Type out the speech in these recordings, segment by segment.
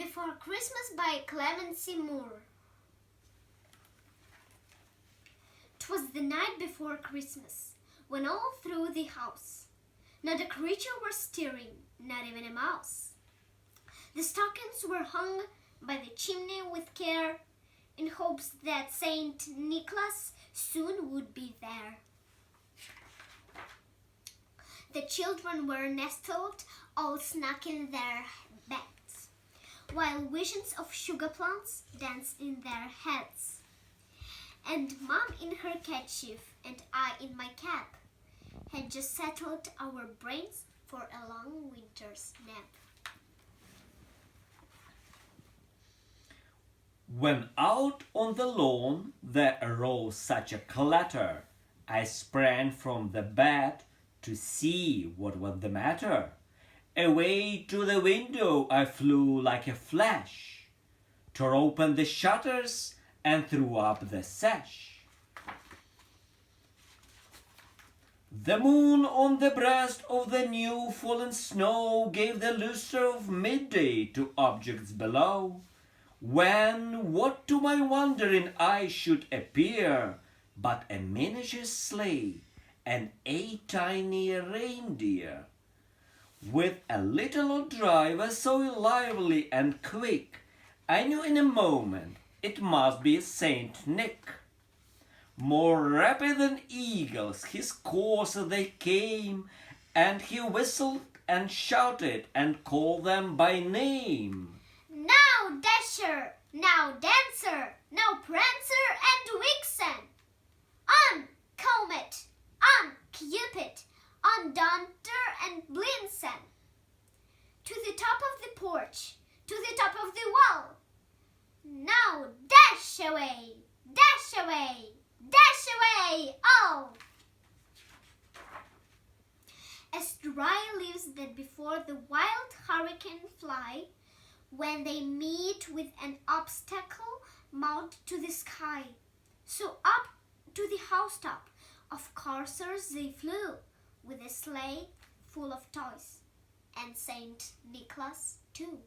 Before Christmas by Clemency Moore. 'Twas the night before Christmas, when all through the house not a creature was stirring, not even a mouse. The stockings were hung by the chimney with care, in hopes that Saint Nicholas soon would be there. The children were nestled all snug in their beds, while visions of sugar plums danced in their heads. And Mom in her kerchief and I in my cap had just settled our brains for a long winter's nap. When out on the lawn there arose such a clatter, I sprang from the bed to see what was the matter. Away to the window I flew like a flash, tore open the shutters and threw up the sash. The moon on the breast of the new fallen snow gave the lustre of midday to objects below, when what to my wondering eye should appear but a miniature sleigh and 8 tiny reindeer, with a little old driver so lively and quick, I knew in a moment it must be Saint Nick. More rapid than eagles his course they came, and he whistled and shouted and called them by name. Now Dasher, now Dancer, now Prancer and Vixen. On Comet, on Cupid, on Donner and Blitzen. To the top of the porch, to the top of the wall. Now dash away, dash away, dash away all. As dry leaves that before the wild hurricane fly, when they meet with an obstacle mount to the sky, so up to the housetop of coursers they flew, with a sleigh full of toys, and Saint Nicholas too.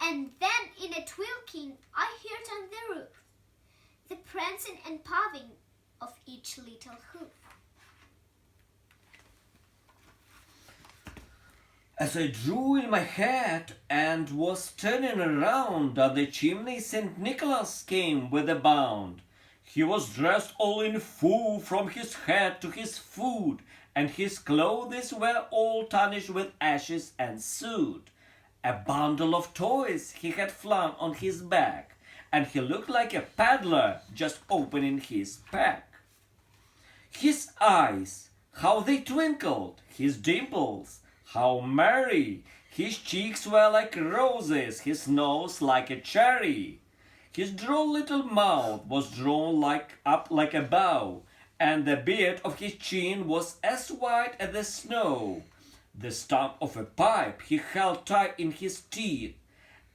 And then in a twinkling I heard on the roof the prancing and pawing of each little hoof. As I drew in my hat and was turning around, at the chimney St. Nicholas came with a bound. He was dressed all in full from his head to his foot, and his clothes were all tarnished with ashes and soot. A bundle of toys he had flung on his back, and he looked like a peddler just opening his pack. His eyes, how they twinkled, his dimples, how merry! His cheeks were like roses, his nose like a cherry. His droll little mouth was drawn up like a bow, and the beard of his chin was as white as the snow. The stump of a pipe he held tight in his teeth,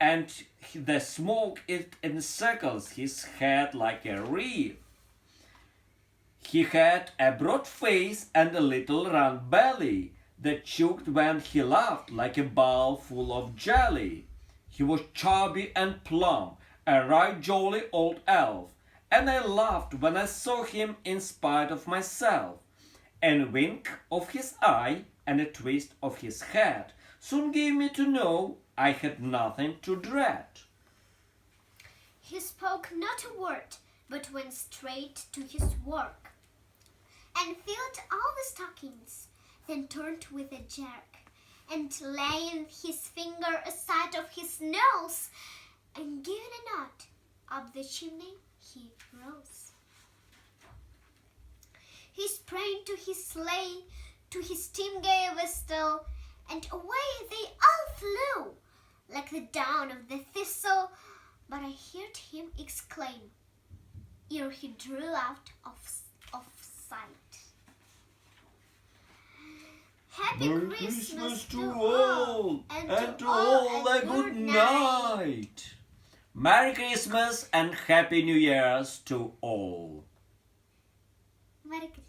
and the smoke it encircles his head like a wreath. He had a broad face and a little round belly that shook when he laughed like a bowl full of jelly. He was chubby and plump, a right jolly old elf, and I laughed when I saw him in spite of myself. And a wink of his eye and a twist of his head soon gave me to know I had nothing to dread. He spoke not a word, but went straight to his work, and filled all the stockings, then turned with a jerk, and laying his finger aside of his nose, and giving a nod, up the chimney he rose. He sprang to his sleigh, to his team gave a whistle, and away they all flew, like the down of the thistle. But I heard him exclaim, ere he drew out of sight, Happy Merry Christmas to all, and to all a good night. Merry Christmas and Happy New Year's to all. Merry Christmas.